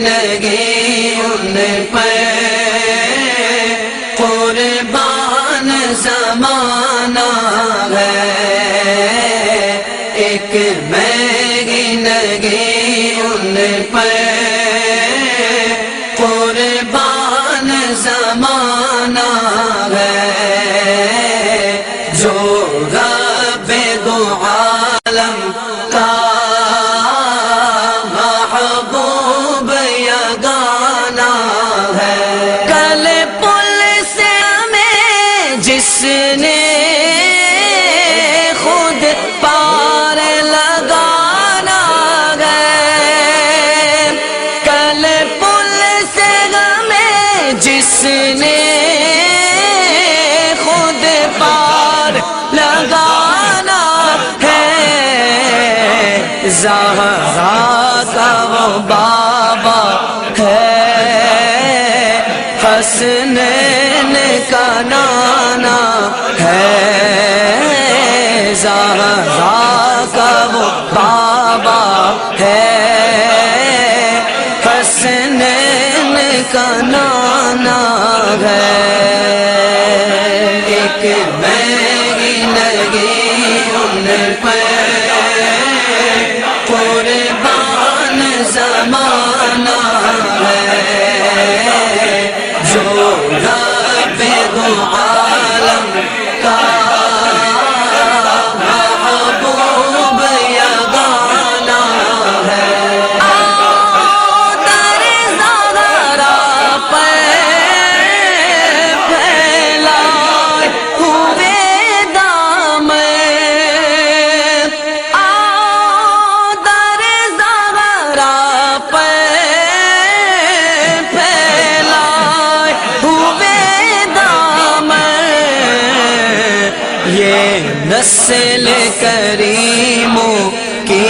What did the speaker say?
لگی ان پر قربان زمانہ ہے، ایک مہنگی لگی ان پر قربان زمانہ ہے، جو رب دو عالم کا محبوب یگانہ ہے۔ کل پل سے ہمیں جس نے خود پار لگانا ہے، کل پل سے ہمیں جس نے خود پار لگانا ہے، زہرا کا وہ بابا ہے، حسنین کا نانا ہے، زہرا کا وہ بابا ہے، حسنین کا نانا ہے، ایک مہنگی لگی ان پر قربان زمانہ ہے، جو رب دو عالم کا محبوب یگانہ ہے۔ آؤ در زہرا پر پھیلائے ہوئے دامن، آؤ در زہرا پر پھیلائے ہوئے دامن، یہ نسل کریموں کی